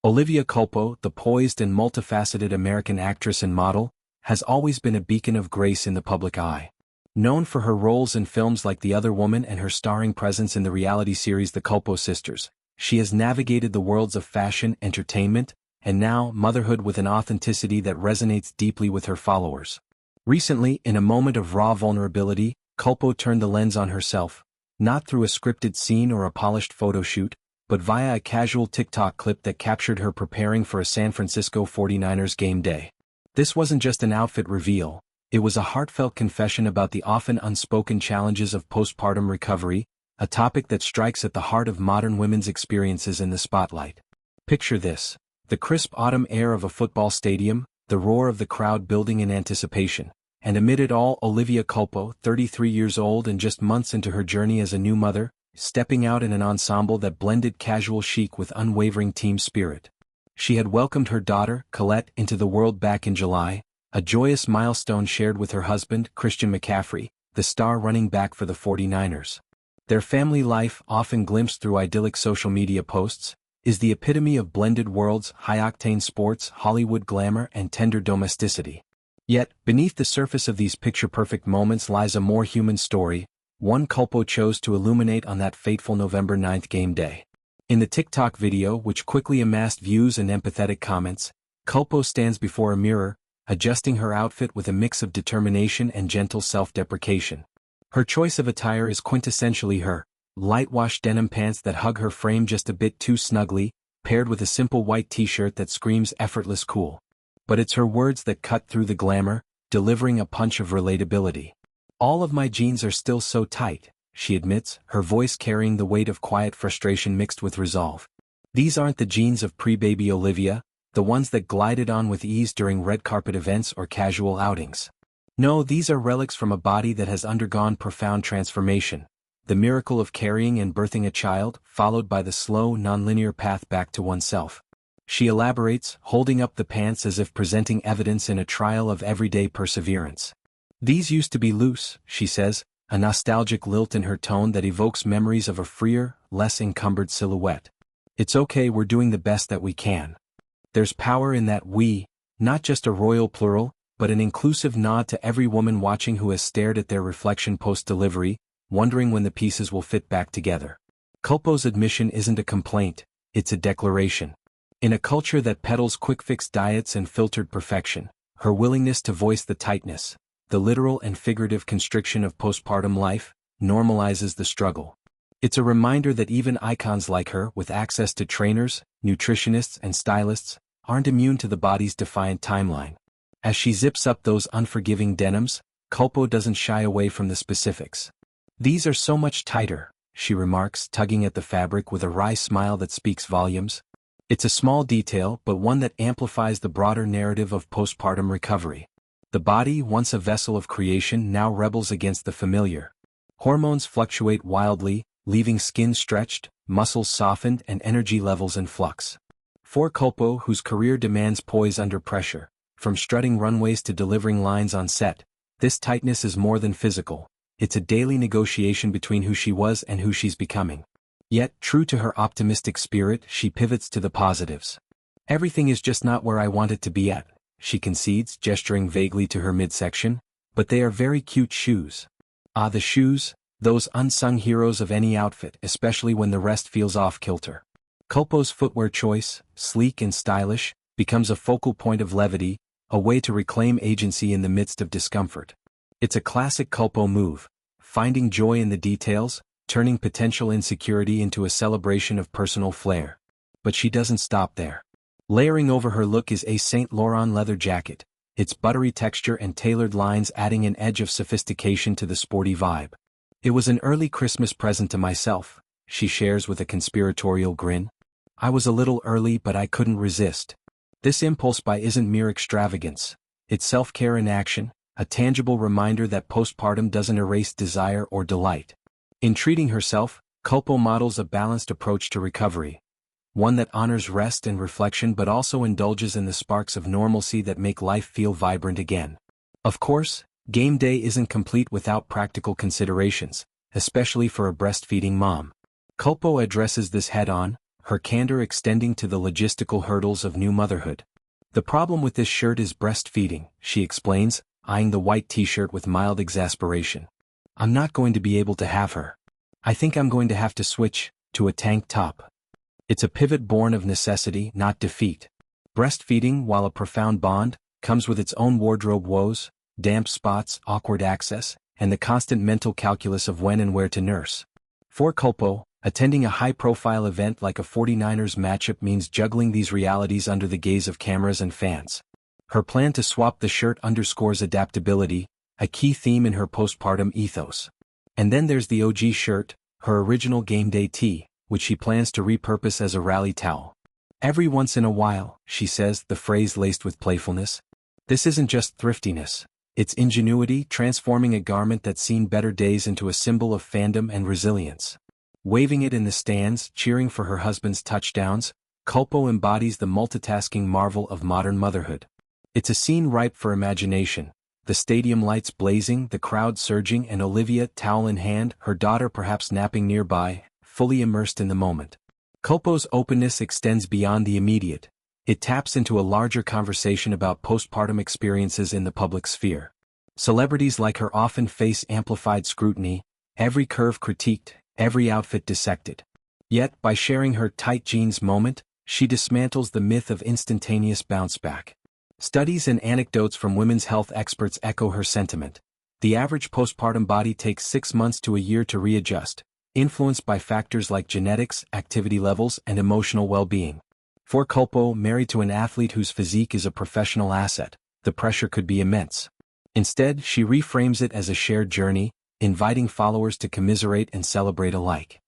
Olivia Culpo, the poised and multifaceted American actress and model, has always been a beacon of grace in the public eye. Known for her roles in films like The Other Woman and her starring presence in the reality series The Culpo Sisters, she has navigated the worlds of fashion, entertainment, and now motherhood with an authenticity that resonates deeply with her followers. Recently, in a moment of raw vulnerability, Culpo turned the lens on herself, not through a scripted scene or a polished photo shoot, but via a casual TikTok clip that captured her preparing for a San Francisco 49ers game day. This wasn't just an outfit reveal, it was a heartfelt confession about the often unspoken challenges of postpartum recovery, a topic that strikes at the heart of modern women's experiences in the spotlight. Picture this: the crisp autumn air of a football stadium, the roar of the crowd building in anticipation, and amid it all, Olivia Culpo, 33 years old and just months into her journey as a new mother, stepping out in an ensemble that blended casual chic with unwavering team spirit. She had welcomed her daughter, Colette, into the world back in July, a joyous milestone shared with her husband, Christian McCaffrey, the star running back for the 49ers. Their family life, often glimpsed through idyllic social media posts, is the epitome of blended worlds, high-octane sports, Hollywood glamour, and tender domesticity. Yet, beneath the surface of these picture-perfect moments lies a more human story, one Culpo chose to illuminate on that fateful November 9th game day. In the TikTok video, which quickly amassed views and empathetic comments, Culpo stands before a mirror, adjusting her outfit with a mix of determination and gentle self-deprecation. Her choice of attire is quintessentially her: light-wash denim pants that hug her frame just a bit too snugly, paired with a simple white t-shirt that screams effortless cool. But it's her words that cut through the glamour, delivering a punch of relatability. "All of my jeans are still so tight," she admits, her voice carrying the weight of quiet frustration mixed with resolve. These aren't the jeans of pre-baby Olivia, the ones that glided on with ease during red carpet events or casual outings. No, these are relics from a body that has undergone profound transformation, the miracle of carrying and birthing a child, followed by the slow, non-linear path back to oneself. She elaborates, holding up the pants as if presenting evidence in a trial of everyday perseverance. "These used to be loose," she says, a nostalgic lilt in her tone that evokes memories of a freer, less encumbered silhouette. "It's okay, we're doing the best that we can." There's power in that "we," not just a royal plural, but an inclusive nod to every woman watching who has stared at their reflection post-delivery, wondering when the pieces will fit back together. Culpo's admission isn't a complaint, it's a declaration. In a culture that peddles quick-fix diets and filtered perfection, her willingness to voice the tightness, the literal and figurative constriction of postpartum life, normalizes the struggle. It's a reminder that even icons like her, with access to trainers, nutritionists, and stylists, aren't immune to the body's defiant timeline. As she zips up those unforgiving denims, Culpo doesn't shy away from the specifics. "These are so much tighter," she remarks, tugging at the fabric with a wry smile that speaks volumes. It's a small detail, but one that amplifies the broader narrative of postpartum recovery. The body, once a vessel of creation, now rebels against the familiar. Hormones fluctuate wildly, leaving skin stretched, muscles softened, and energy levels in flux. For Culpo, whose career demands poise under pressure, from strutting runways to delivering lines on set, this tightness is more than physical. It's a daily negotiation between who she was and who she's becoming. Yet, true to her optimistic spirit, she pivots to the positives. "Everything is just not where I want it to be at," she concedes, gesturing vaguely to her midsection, "but they are very cute shoes." Ah, the shoes, those unsung heroes of any outfit, especially when the rest feels off-kilter. Culpo's footwear choice, sleek and stylish, becomes a focal point of levity, a way to reclaim agency in the midst of discomfort. It's a classic Culpo move, finding joy in the details, turning potential insecurity into a celebration of personal flair. But she doesn't stop there. Layering over her look is a Saint Laurent leather jacket, its buttery texture and tailored lines adding an edge of sophistication to the sporty vibe. "It was an early Christmas present to myself," she shares with a conspiratorial grin. "I was a little early, but I couldn't resist." This impulse buy isn't mere extravagance. It's self-care in action, a tangible reminder that postpartum doesn't erase desire or delight. In treating herself, Culpo models a balanced approach to recovery. One that honors rest and reflection but also indulges in the sparks of normalcy that make life feel vibrant again. Of course, game day isn't complete without practical considerations, especially for a breastfeeding mom. Culpo addresses this head-on, her candor extending to the logistical hurdles of new motherhood. The problem with this shirt is breastfeeding, she explains, eyeing the white t-shirt with mild exasperation. I'm not going to be able to have her. I think I'm going to have to switch to a tank top. It's a pivot born of necessity, not defeat. Breastfeeding, while a profound bond, comes with its own wardrobe woes, damp spots, awkward access, and the constant mental calculus of when and where to nurse. For Culpo, attending a high-profile event like a 49ers matchup means juggling these realities under the gaze of cameras and fans. Her plan to swap the shirt underscores adaptability, a key theme in her postpartum ethos. And then there's the OG shirt, her original game day tee, which she plans to repurpose as a rally towel. Every once in a while, she says, the phrase laced with playfulness. This isn't just thriftiness. It's ingenuity transforming a garment that's seen better days into a symbol of fandom and resilience. Waving it in the stands, cheering for her husband's touchdowns, Culpo embodies the multitasking marvel of modern motherhood. It's a scene ripe for imagination, the stadium lights blazing, the crowd surging, and Olivia, towel in hand, her daughter perhaps napping nearby, fully immersed in the moment. Culpo's openness extends beyond the immediate. It taps into a larger conversation about postpartum experiences in the public sphere. Celebrities like her often face amplified scrutiny, every curve critiqued, every outfit dissected. Yet, by sharing her tight jeans moment, she dismantles the myth of instantaneous bounce back. Studies and anecdotes from women's health experts echo her sentiment. The average postpartum body takes 6 months to a year to readjust, influenced by factors like genetics, activity levels, and emotional well-being. For Culpo, married to an athlete whose physique is a professional asset, the pressure could be immense. Instead, she reframes it as a shared journey, inviting followers to commiserate and celebrate alike.